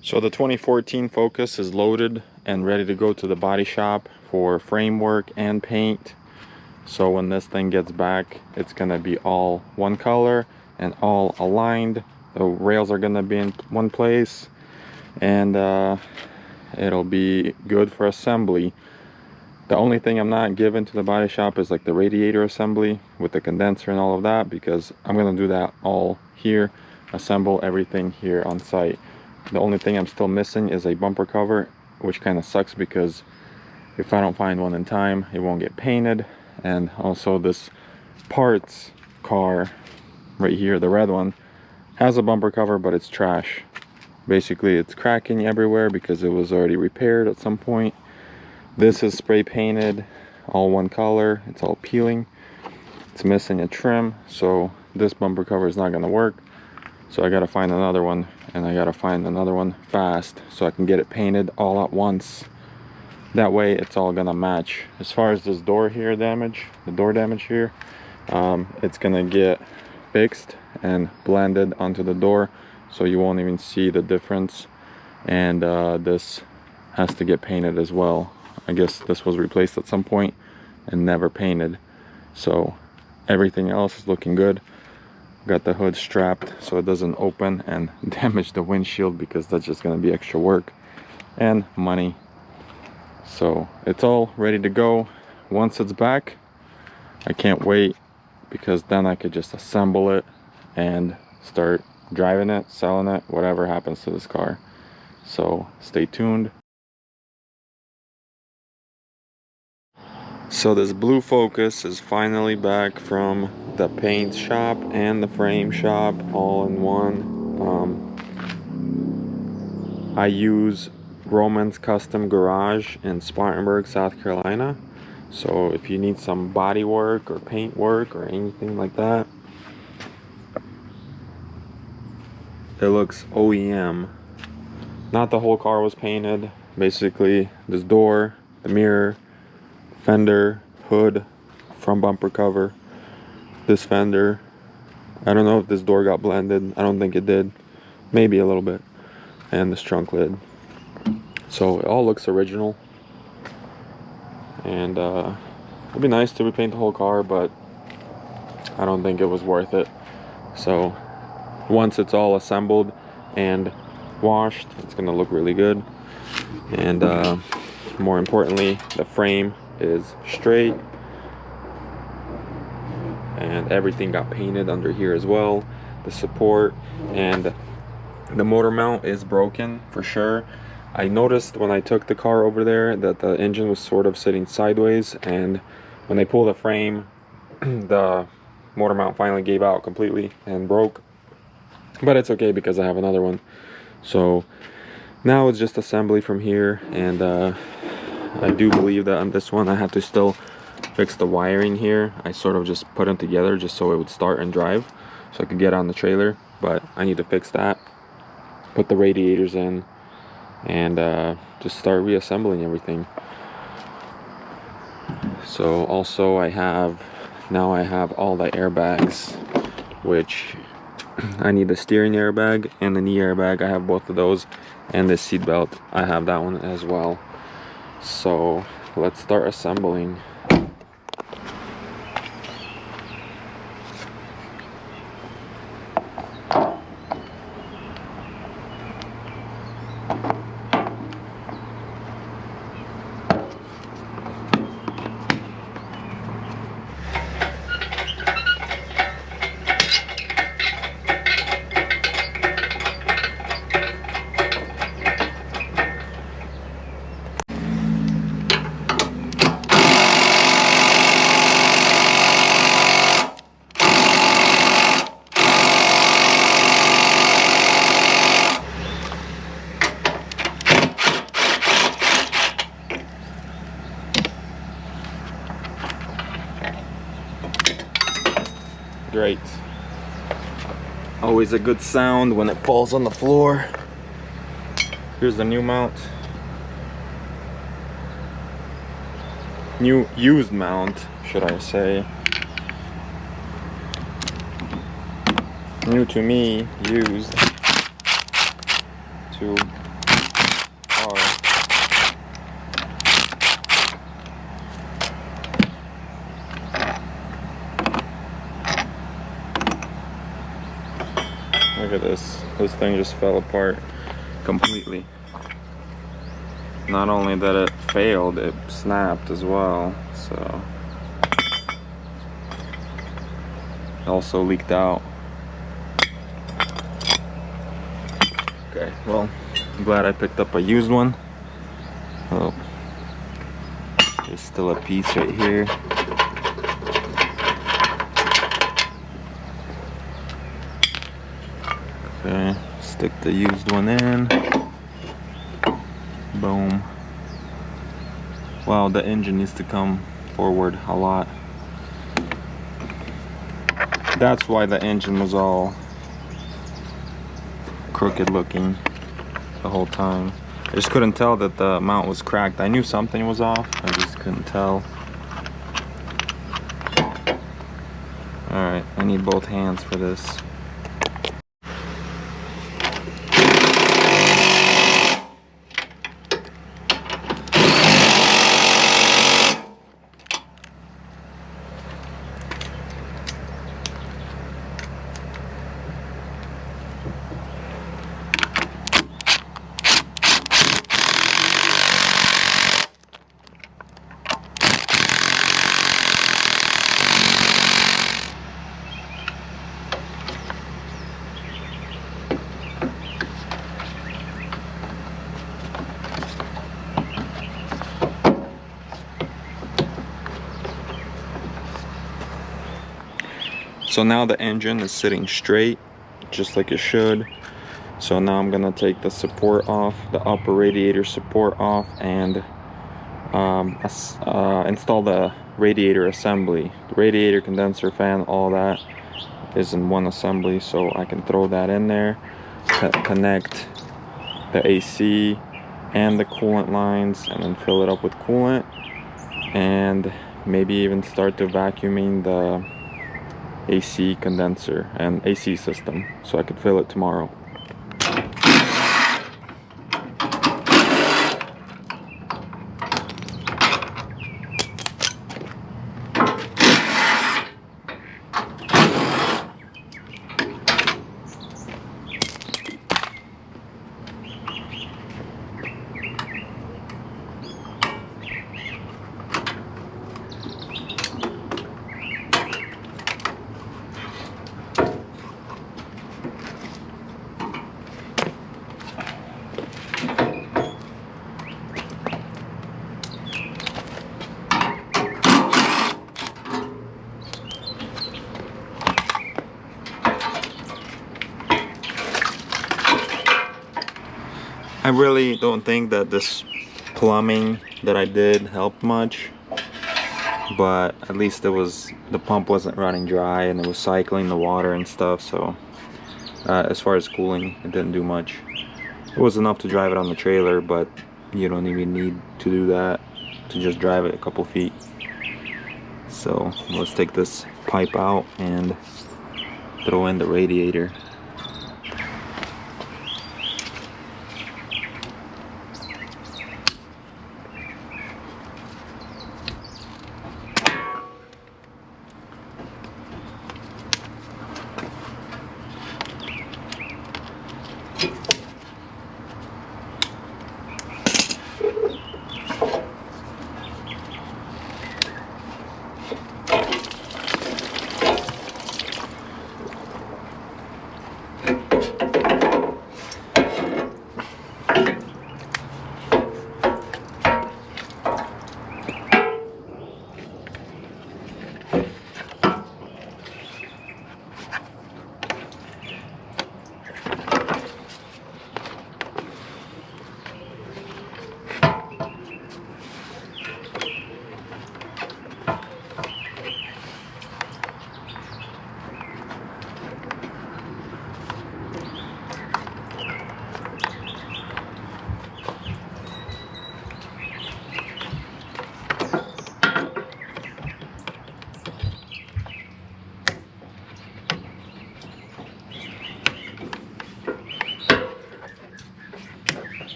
So the 2014 Focus is loaded and ready to go to the body shop for framework and paint. So when this thing gets back, it's gonna be all one color and all aligned. The rails are gonna be in one place, and it'll be good for assembly. The only thing I'm not giving to the body shop is like the radiator assembly with the condenser and all of that, because I'm gonna do that all here, assemble everything here on site. The only thing I'm still missing is a bumper cover, which kind of sucks because if I don't find one in time, it won't get painted. And also this parts car right here, the red one, has a bumper cover, but it's trash. Basically it's cracking everywhere because it was already repaired at some point. This is spray painted all one color, it's all peeling. It's missing a trim, so this bumper cover is not going to work. So I gotta find another one, and I gotta find another one fast so I can get it painted all at once. That way it's all gonna match. As far as this door here damage, the door damage here, it's gonna get fixed and blended onto the door, so you won't even see the difference. And this has to get painted as well. I guess this was replaced at some point and never painted. So everything else is looking good. Got the hood strapped so it doesn't open and damage the windshield, because that's just going to be extra work and money. So it's all ready to go. Once it's back, I can't wait, because then I could just assemble it and start driving it, selling it, whatever happens to this car. So stay tuned. So this blue Focus is finally back from the paint shop and the frame shop all in one. I use Roman's Custom Garage in Spartanburg, South Carolina. So if you need some body work or paint work or anything like that, it looks OEM. Not the whole car was painted. Basically this door, the mirror, fender, hood, front bumper cover, this fender. I don't know if this door got blended. I don't think it did. Maybe a little bit. And this trunk lid. So it all looks original. And it'd be nice to repaint the whole car, but I don't think it was worth it. So once it's all assembled and washed, it's gonna look really good. And more importantly, the frame is straight, and everything got painted under here as well. The support and the motor mount is broken for sure. I noticed when I took the car over there that the engine was sort of sitting sideways, and when they pulled the frame, the motor mount finally gave out completely and broke. But it's okay because I have another one. So now it's just assembly from here, and I do believe that on this one I have to still fix the wiring here. I sort of just put them together just so it would start and drive, so I could get on the trailer, but I need to fix that, put the radiators in, and just start reassembling everything. So also I have all the airbags, which I need the steering airbag and the knee airbag. I have both of those, and this seat belt, I have that one as well. So let's start assembling. Great. Always a good sound when it falls on the floor. Here's the new mount. New used mount, should I say. New to me, used to Look at this. This thing just fell apart completely. Not only that it failed, it snapped as well. So it also leaked out. Okay, well, I'm glad I picked up a used one. Oh, there's still a piece right here. Okay, stick the used one in. Boom. Wow, the engine needs to come forward a lot. That's why the engine was all crooked looking the whole time. I just couldn't tell that the mount was cracked. I knew something was off, I just couldn't tell. Alright, I need both hands for this. So now the engine is sitting straight, just like it should. So now I'm gonna take the support off, the upper radiator support off, and install the radiator assembly. The radiator, condenser fan, all that is in one assembly, so I can throw that in there, connect the AC and the coolant lines, and then fill it up with coolant, and maybe even start to vacuuming the AC condenser and AC system so I could fill it tomorrow. I really don't think that this plumbing that I did helped much, but at least it was, the pump wasn't running dry and it was cycling the water and stuff, so as far as cooling, it didn't do much. It was enough to drive it on the trailer, but you don't even need to do that, to just drive it a couple feet. So let's take this pipe out and throw in the radiator.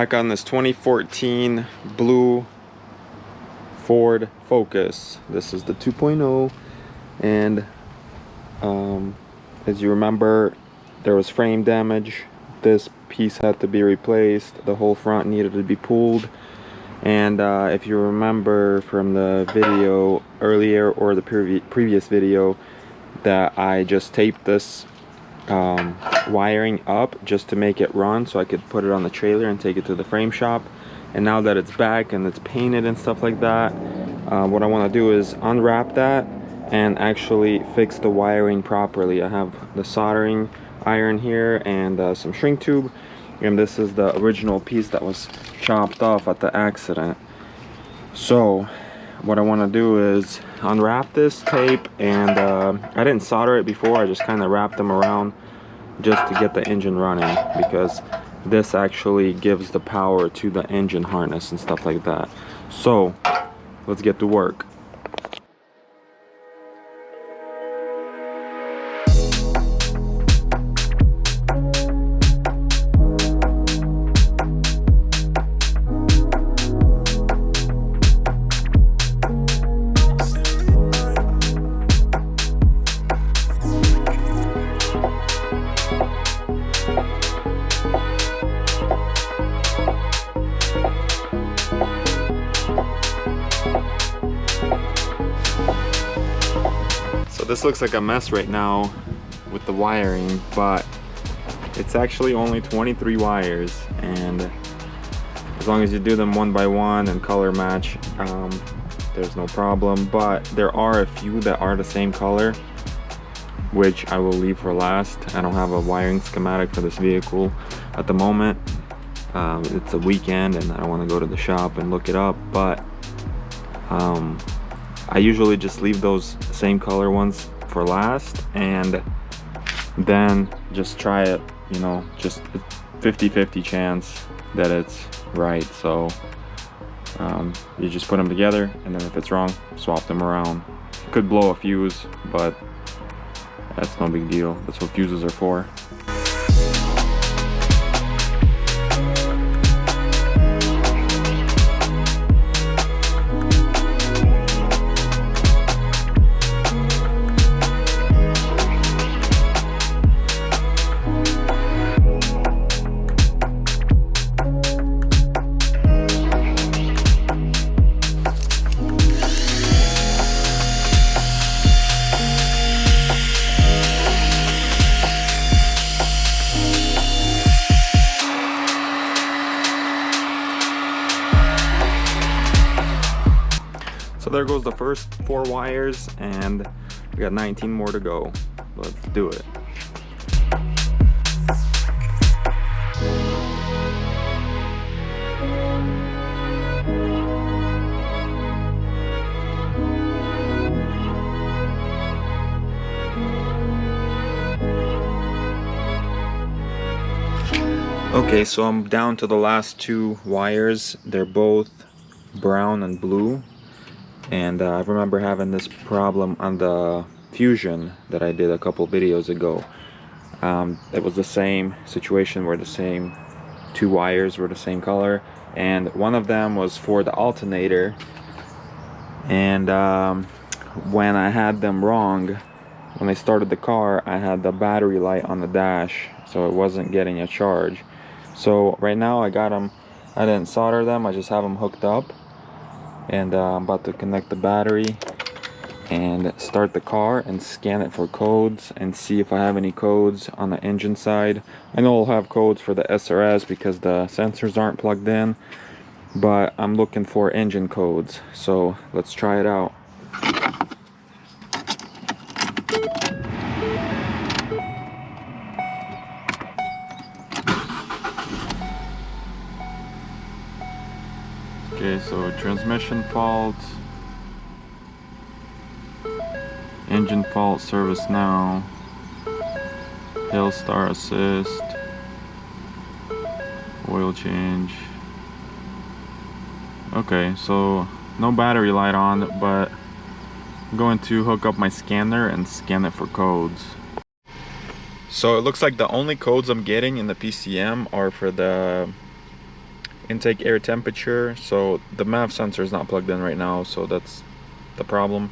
back on this 2014 blue Ford Focus. This is the 2.0, and as you remember, there was frame damage. This piece had to be replaced. The whole front needed to be pulled. And if you remember from the video earlier, or the previous video, that I just taped this wiring up just to make it run so I could put it on the trailer and take it to the frame shop. And now that it's back and it's painted and stuff like that, what I want to do is unwrap that and actually fix the wiring properly. I have the soldering iron here and some shrink tube, and this is the original piece that was chopped off at the accident. So what I want to do is unwrap this tape, and I didn't solder it before. I just kind of wrapped them around just to get the engine running, because this actually gives the power to the engine harness and stuff like that. So let's get to work. This looks like a mess right now with the wiring, but it's actually only 23 wires, and as long as you do them one by one and color match, there's no problem. But there are a few that are the same color, which I will leave for last. I don't have a wiring schematic for this vehicle at the moment. It's a weekend and I don't want to go to the shop and look it up, but I usually just leave those same color ones for last, and then just try it, you know, just 50-50 chance that it's right. So you just put them together, and then if it's wrong, swap them around. Could blow a fuse, but that's no big deal. That's what fuses are for. So there goes the first 4 wires, and we got 19 more to go. Let's do it. Okay, so I'm down to the last 2 wires. They're both brown and blue. And I remember having this problem on the Fusion that I did a couple videos ago. It was the same situation where the same 2 wires were the same color, and one of them was for the alternator. And when I had them wrong, when I started the car, I had the battery light on the dash, so it wasn't getting a charge. So right now I got them, I didn't solder them, I just have them hooked up. And I'm about to connect the battery and start the car and scan it for codes and see if I have any codes on the engine side. I know I'll have codes for the SRS because the sensors aren't plugged in, but I'm looking for engine codes. So let's try it out. Okay, so transmission fault, engine fault, service now, Hail Star assist, oil change. Okay, so no battery light on, but I'm going to hook up my scanner and scan it for codes. So it looks like the only codes I'm getting in the PCM are for the intake air temperature. So the MAF sensor is not plugged in right now, so that's the problem.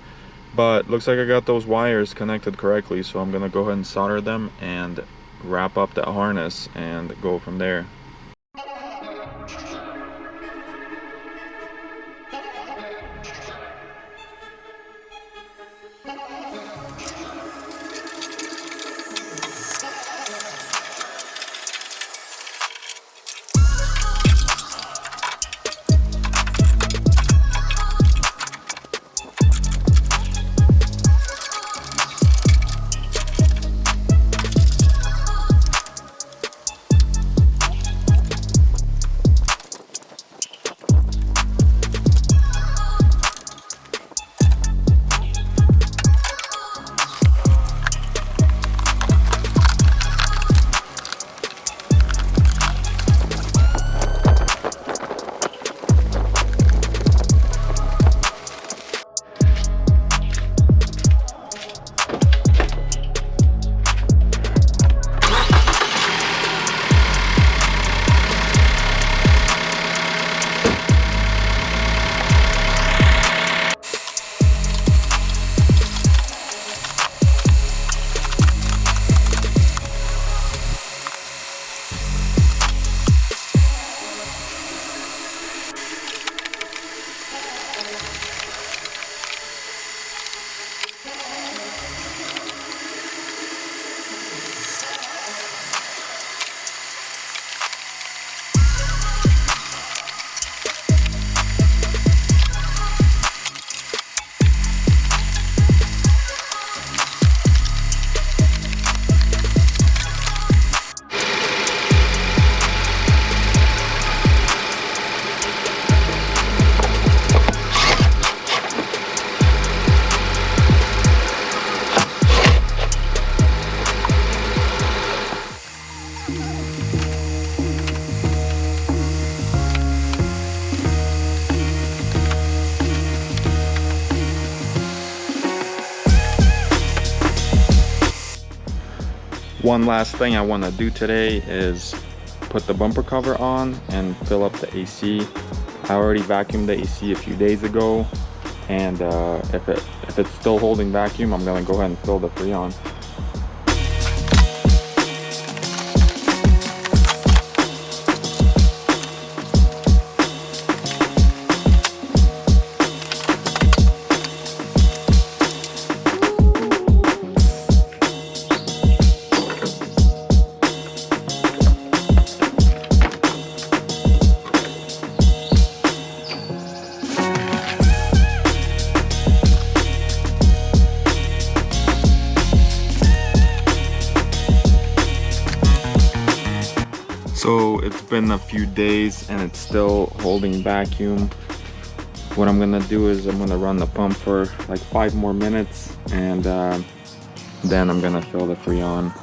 But looks like I got those wires connected correctly, so I'm gonna go ahead and solder them and wrap up that harness and go from there. One last thing I want to do today is put the bumper cover on and fill up the AC. I already vacuumed the AC a few days ago, and if it's still holding vacuum, I'm gonna go ahead and fill the Freon. So it's been a few days and it's still holding vacuum. What I'm gonna do is I'm gonna run the pump for like 5 more minutes, and then I'm gonna fill the Freon.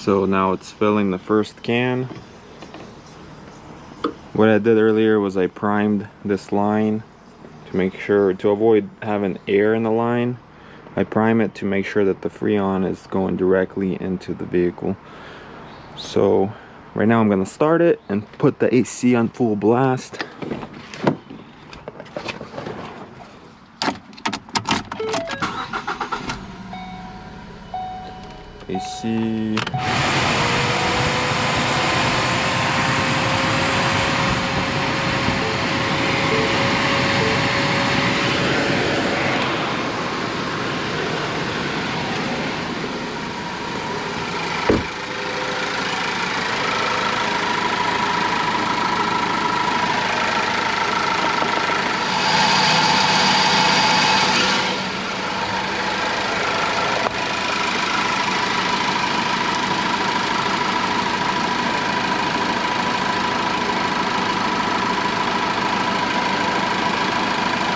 So now it's filling the first can. What I did earlier was I primed this line to make sure, to avoid having air in the line. I prime it to make sure that the Freon is going directly into the vehicle. So right now I'm gonna start it and put the AC on full blast. AC.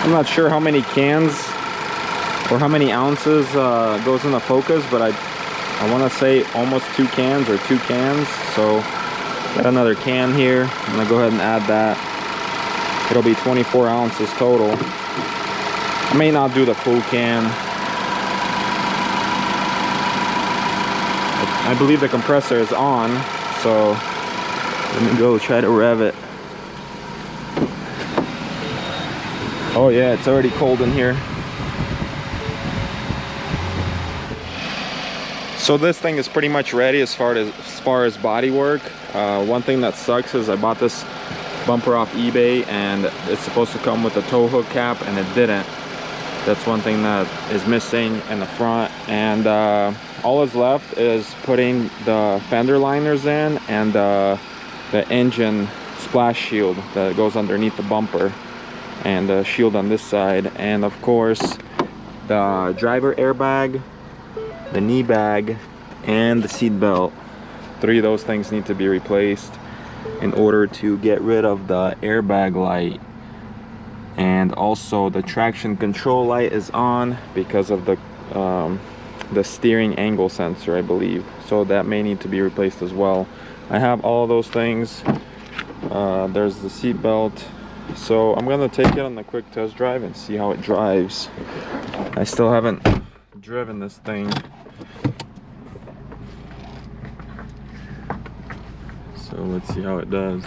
I'm not sure how many cans or how many ounces goes in the Focus, but I want to say almost 2 cans or 2 cans. So got another can here. I'm gonna go ahead and add that. It'll be 24 ounces total. I may not do the full can. I believe the compressor is on, so let me go try to rev it. Oh yeah, it's already cold in here. So this thing is pretty much ready as far as body work. One thing that sucks is I bought this bumper off eBay and it's supposed to come with a tow hook cap and it didn't. That's one thing that is missing in the front, and all is left is putting the fender liners in and the engine splash shield that goes underneath the bumper, and the shield on this side, and of course the driver airbag, the knee bag, and the seat belt. 3 of those things need to be replaced in order to get rid of the airbag light. And also the traction control light is on because of the steering angle sensor, I believe, so that may need to be replaced as well. I have all of those things. There's the seat belt. So I'm gonna take it on the quick test drive and see how it drives. I still haven't driven this thing, so let's see how it does.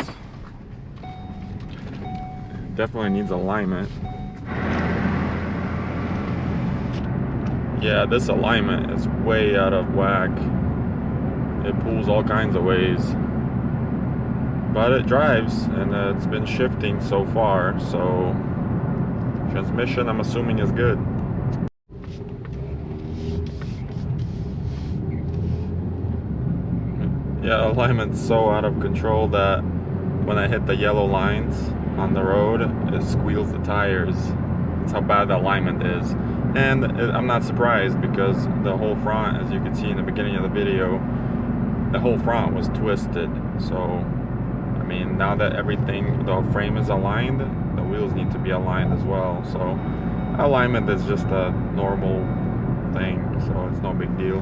Definitely needs alignment. Yeah, this alignment is way out of whack. It pulls all kinds of ways. But it drives, and it's been shifting so far, so transmission I'm assuming is good. Yeah, alignment's so out of control that when I hit the yellow lines on the road, it squeals the tires. That's how bad the alignment is. And I'm not surprised, because the whole front, as you can see in the beginning of the video, the whole front was twisted. So I mean, now that everything, the frame is aligned, the wheels need to be aligned as well. So alignment is just a normal thing, so it's no big deal.